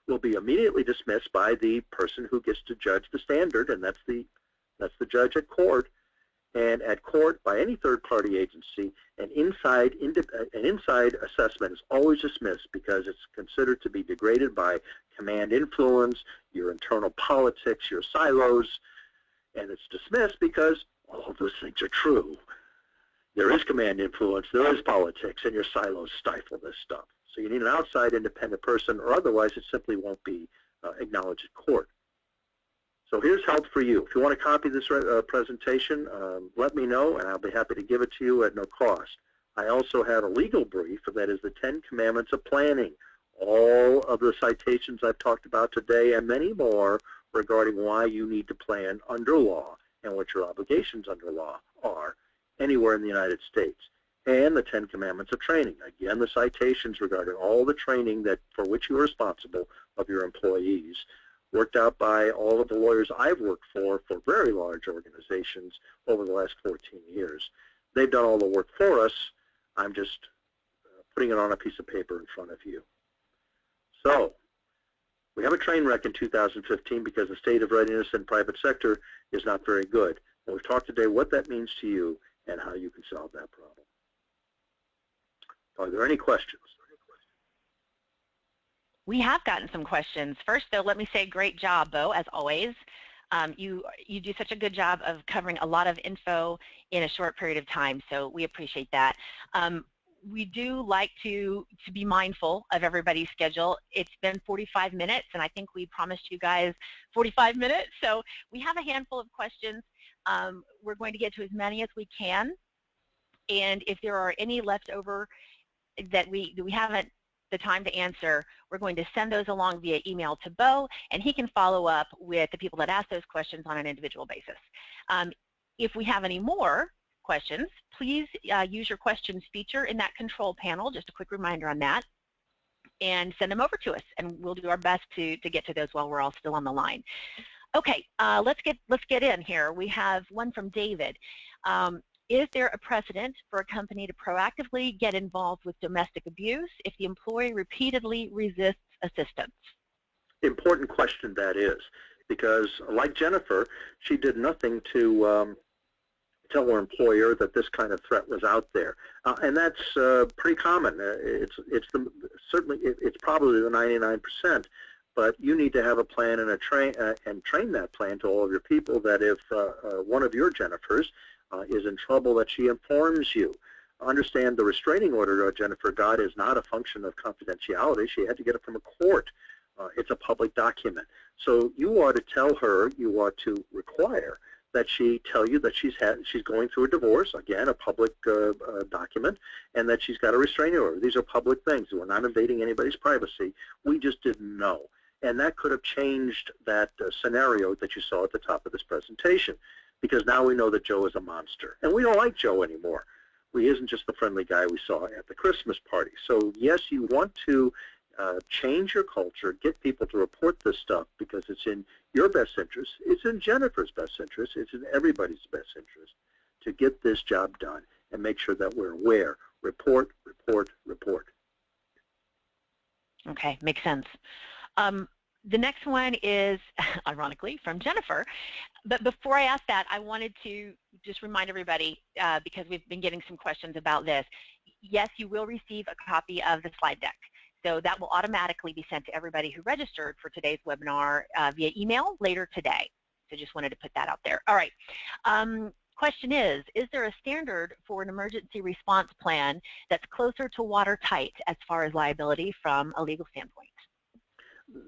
will be immediately dismissed by the person who gets to judge the standard, and that's the judge at court. And at court, by any third-party agency, an inside assessment is always dismissed because it's considered to be degraded by command influence, your internal politics, your silos, and it's dismissed because all of those things are true. There is command influence, there is politics, and your silos stifle this stuff. So you need an outside independent person, or otherwise it simply won't be acknowledged at court. So here's help for you. If you want to copy this presentation, let me know, and I'll be happy to give it to you at no cost. I also have a legal brief that is the 10 Commandments of Planning. All of the citations I've talked about today and many more regarding why you need to plan under law and what your obligations under law are anywhere in the United States. And the 10 Commandments of Training. Again, the citations regarding all the training for which you are responsible of your employees, worked out by all of the lawyers I've worked for very large organizations over the last 14 years. They've done all the work for us. I'm just putting it on a piece of paper in front of you. So we have a train wreck in 2015 because the state of readiness in private sector is not very good. And we've talked today what that means to you and how you can solve that problem. Are there any questions? We have gotten some questions. First, though, let me say great job, Bo, as always. You do such a good job of covering a lot of info in a short period of time, so we appreciate that. We do like to be mindful of everybody's schedule. It's been 45 minutes, and I think we promised you guys 45 minutes, so we have a handful of questions. We're going to get to as many as we can, and if there are any left over that we haven't the time to answer, we're going to send those along via email to Bo, and he can follow up with the people that ask those questions on an individual basis. If we have any more questions, please use your questions feature in that control panel, just a quick reminder on that. and send them over to us, and we'll do our best to get to those while we're all still on the line. Okay, let's get in here. We have one from David. Is there a precedent for a company to proactively get involved with domestic abuse if the employee repeatedly resists assistance? Important question that is, because like Jennifer, she did nothing to tell her employer that this kind of threat was out there, and that's pretty common. Certainly it's probably the 99%, but you need to have a plan and train that plan to all of your people that if one of your Jennifers is in trouble, that she informs you. Understand the restraining order Jennifer got is not a function of confidentiality. She had to get it from a court. It's a public document. So you ought to tell her, you ought to require that she tell you that she's going through a divorce, again, a public document, and that she's got a restraining order. These are public things. We're not invading anybody's privacy. We just didn't know. And that could have changed that scenario that you saw at the top of this presentation, because now we know that Joe is a monster. And we don't like Joe anymore. He isn't just the friendly guy we saw at the Christmas party. So yes, you want to change your culture, get people to report this stuff because it's in your best interest, it's in Jennifer's best interest, it's in everybody's best interest to get this job done and make sure that we're aware. Report, report, report. Okay, makes sense. The next one is, ironically, from Jennifer. But before I ask that, I wanted to just remind everybody, because we've been getting some questions about this, yes, you will receive a copy of the slide deck. So that will automatically be sent to everybody who registered for today's webinar via email later today. So just wanted to put that out there. All right. Question is there a standard for an emergency response plan that's closer to watertight as far as liability from a legal standpoint?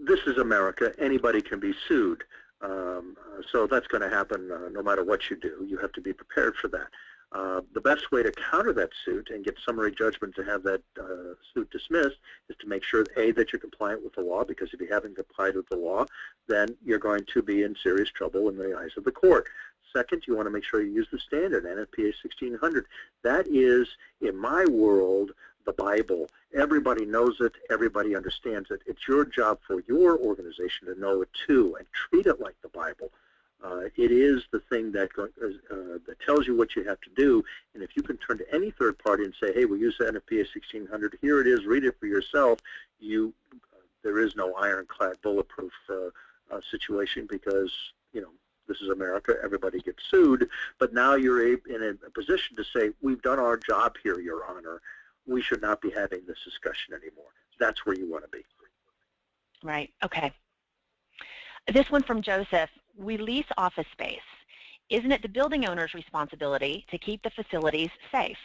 This is America. Anybody can be sued. So that's going to happen no matter what you do. You have to be prepared for that. The best way to counter that suit and get summary judgment to have that suit dismissed is to make sure, A, that you're compliant with the law, because if you haven't complied with the law, then you're going to be in serious trouble in the eyes of the court. Second, you want to make sure you use the standard, NFPA 1600. That is, in my world, the Bible. Everybody knows it. Everybody understands it. It's your job for your organization to know it too and treat it like the Bible. It is the thing that tells you what you have to do, and if you can turn to any third party and say, hey, we use the NFPA 1600, here it is, read it for yourself, there is no ironclad bulletproof situation, because, you know, this is America, everybody gets sued, but now you're in a position to say, we've done our job here, Your Honor, we should not be having this discussion anymore. That's where you want to be. Right, okay. This one from Joseph. We lease office space. Isn't it the building owner's responsibility to keep the facilities safe?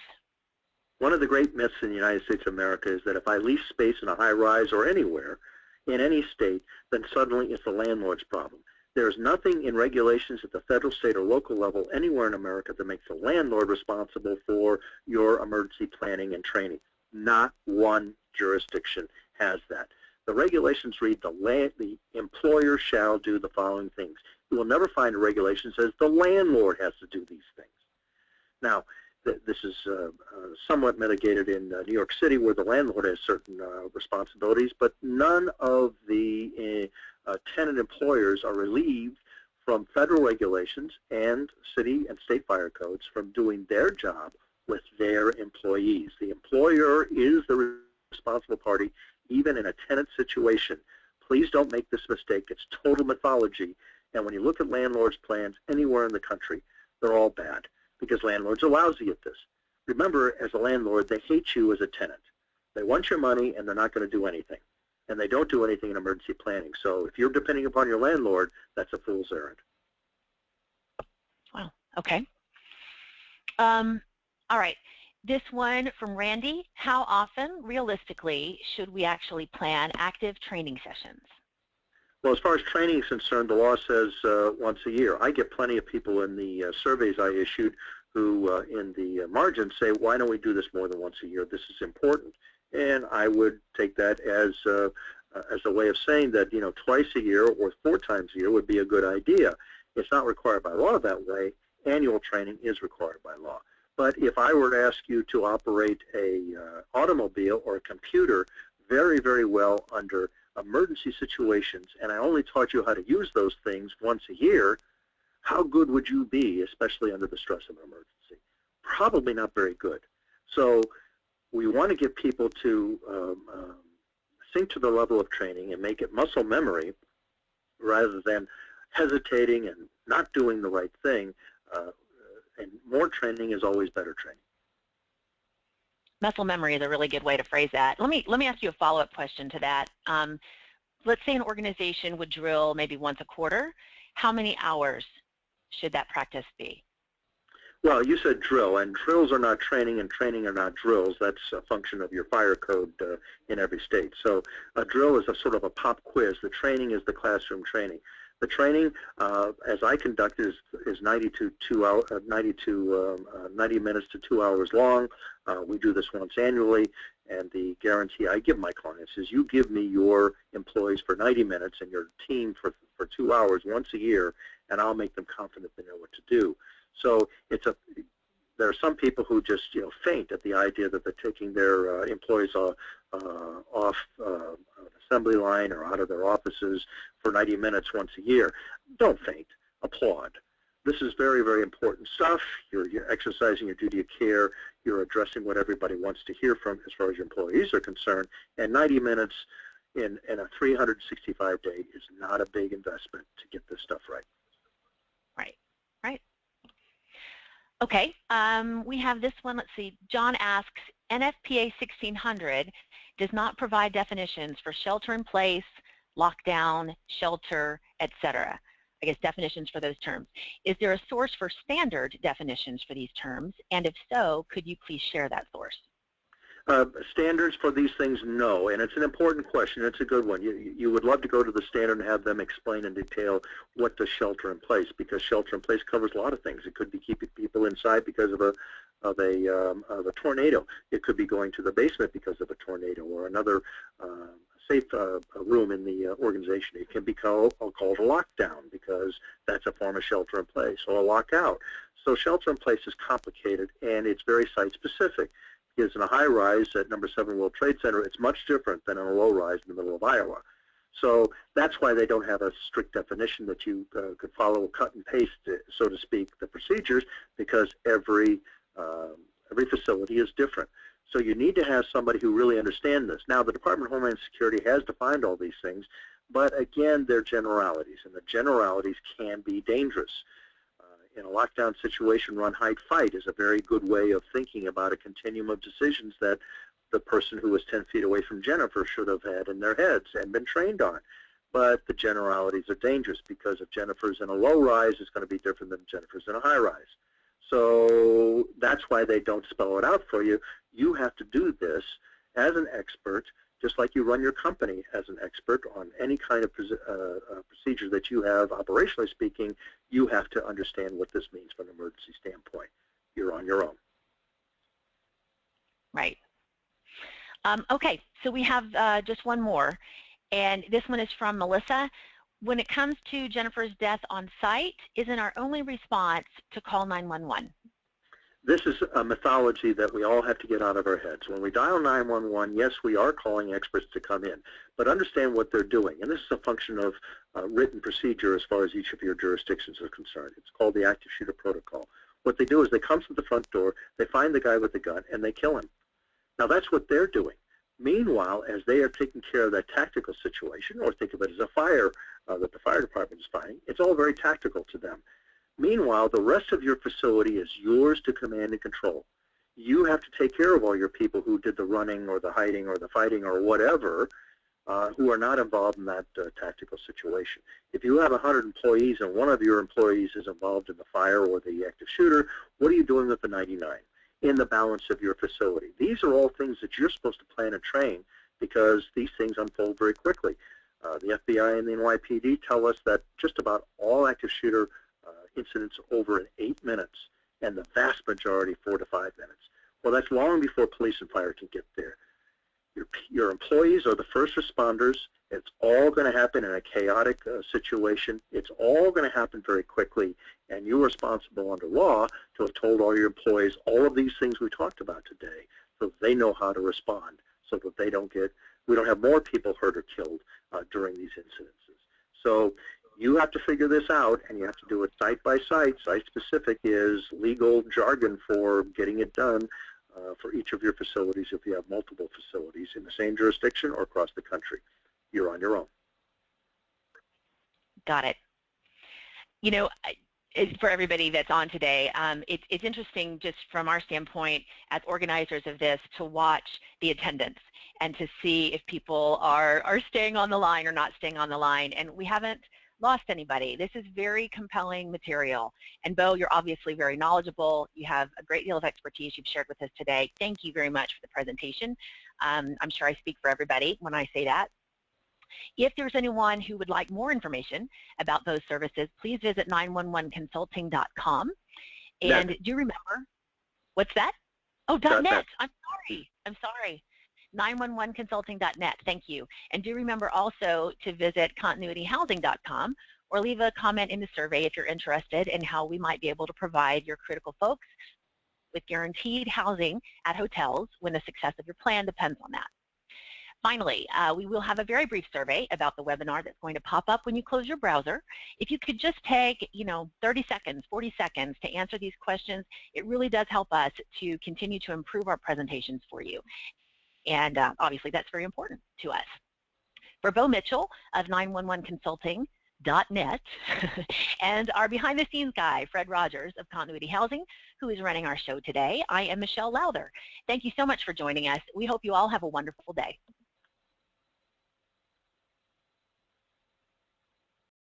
One of the great myths in the United States of America is that if I lease space in a high-rise or anywhere, in any state, then suddenly it's the landlord's problem. There's nothing in regulations at the federal, state, or local level anywhere in America that makes the landlord responsible for your emergency planning and training. Not one jurisdiction has that. The regulations read the employer shall do the following things. You will never find a regulation that says the landlord has to do these things. Now, this is somewhat mitigated in New York City, where the landlord has certain responsibilities, but none of the tenant employers are relieved from federal regulations and city and state fire codes from doing their job with their employees. The employer is the responsible party, even in a tenant situation. Please don't make this mistake. It's total mythology. And when you look at landlords' plans anywhere in the country, they're all bad, because landlords are lousy at this. Remember, as a landlord, they hate you as a tenant. They want your money, and they're not going to do anything. And they don't do anything in emergency planning. So if you're depending upon your landlord, that's a fool's errand. Wow, okay. All right. This one from Randy. How often, realistically, should we actually plan active training sessions? Well, as far as training is concerned, the law says once a year. I get plenty of people in the surveys I issued who in the margin say, why don't we do this more than once a year? This is important. And I would take that as a way of saying that, you know, twice a year or 4 times a year would be a good idea. It's not required by law that way. Annual training is required by law. But if I were to ask you to operate a automobile or a computer, very, very well under emergency situations, and I only taught you how to use those things once a year, how good would you be, especially under the stress of an emergency? Probably not very good. So we want to get people to sink to the level of training and make it muscle memory rather than hesitating and not doing the right thing. And more training is always better training. Muscle memory is a really good way to phrase that. Let me ask you a follow-up question to that. Let's say an organization would drill maybe once a quarter. How many hours should that practice be? Well, you said drill, and drills are not training, and training are not drills. That's a function of your fire code in every state. So a drill is a sort of a pop quiz. The training is the classroom training. The training, as I conduct, is 90 minutes to 2 hours long. We do this once annually, and the guarantee I give my clients is you give me your employees for 90 minutes and your team for 2 hours once a year, and I'll make them confident they know what to do. So there are some people who just faint at the idea that they're taking their employees off an assembly line or out of their offices for 90 minutes once a year. Don't faint. Applaud. This is very, very important stuff. You're exercising your duty of care. You're addressing what everybody wants to hear from as far as your employees are concerned. And 90 minutes in a 365-day is not a big investment to get this stuff right. Right. Right. Okay, we have this one. Let's see. John asks, NFPA 1600 does not provide definitions for shelter in place, lockdown, shelter, etc. I guess definitions for those terms. Is there a source for standard definitions for these terms? And if so, could you please share that source? Standards for these things, no, and it's an important question. It's a good one. You would love to go to the standard and have them explain in detail what does shelter in place, because shelter in place covers a lot of things. It could be keeping people inside because of a tornado. It could be going to the basement because of a tornado or another safe room in the organization. It can be called a lockdown because that's a form of shelter in place, or a lockout. So shelter in place is complicated, and it's very site specific. Is in a high-rise at number 7 World Trade Center, it's much different than in a low-rise in the middle of Iowa. So that's why they don't have a strict definition that you could follow, cut and paste, so to speak, the procedures, because every facility is different. So you need to have somebody who really understands this. Now, the Department of Homeland Security has defined all these things, but again, they're generalities, and the generalities can be dangerous. In a lockdown situation, run, hide, fight is a very good way of thinking about a continuum of decisions that the person who was 10 feet away from Jennifer should have had in their heads and been trained on. But the generalities are dangerous because if Jennifer's in a low-rise, it's going to be different than Jennifer's in a high-rise. So that's why they don't spell it out for you. You have to do this as an expert, just like you run your company as an expert on any kind of procedure that you have, operationally speaking. You have to understand what this means from an emergency standpoint. You're on your own. Right. Okay, so we have just one more, and this one is from Melissa. When it comes to Jennifer's death on site, isn't our only response to call 911? This is a mythology that we all have to get out of our heads. When we dial 911, yes, we are calling experts to come in, but understand what they're doing. And this is a function of written procedure as far as each of your jurisdictions are concerned. It's called the active shooter protocol. What they do is they come to the front door, they find the guy with the gun, and they kill him. Now, that's what they're doing. Meanwhile, as they are taking care of that tactical situation, or think of it as a fire that the fire department is fighting, it's all very tactical to them. Meanwhile, the rest of your facility is yours to command and control. You have to take care of all your people who did the running or the hiding or the fighting or whatever, who are not involved in that tactical situation. If you have 100 employees and one of your employees is involved in the fire or the active shooter, what are you doing with the 99 in the balance of your facility? These are all things that you're supposed to plan and train because these things unfold very quickly. The FBI and the NYPD tell us that just about all active shooter incidents over in 8 minutes, and the vast majority 4 to 5 minutes. Well, that's long before police and fire can get there. Your employees are the first responders. It's all going to happen in a chaotic situation. It's all going to happen very quickly, and you're responsible under law to have told all your employees all of these things we talked about today so they know how to respond. so that we don't have more people hurt or killed during these incidences. So you have to figure this out, and you have to do it site by site. Site-specific is legal jargon for getting it done for each of your facilities if you have multiple facilities in the same jurisdiction or across the country. You're on your own. Got it. You know, for everybody that's on today, it's interesting just from our standpoint as organizers of this to watch the attendance and to see if people are staying on the line or not staying on the line. And we haven't lost anybody. This is very compelling material. And Bo, you're obviously very knowledgeable. You have a great deal of expertise you've shared with us today. Thank you very much for the presentation. I'm sure I speak for everybody when I say that. If there's anyone who would like more information about those services, please visit 911consulting.com. And do remember, what's that? Oh, .net. I'm sorry. 911consulting.net. Thank you. And do remember also to visit continuityhousing.com or leave a comment in the survey if you're interested in how we might be able to provide your critical folks with guaranteed housing at hotels when the success of your plan depends on that. Finally, we will have a very brief survey about the webinar that's going to pop up when you close your browser. If you could just take, 30 seconds, 40 seconds to answer these questions, it really does help us to continue to improve our presentations for you. And obviously, that's very important to us. For Bo Mitchell of 911consulting.net and our behind-the-scenes guy, Fred Rogers of Continuity Housing, who is running our show today, I am Michelle Lowther. Thank you so much for joining us. We hope you all have a wonderful day.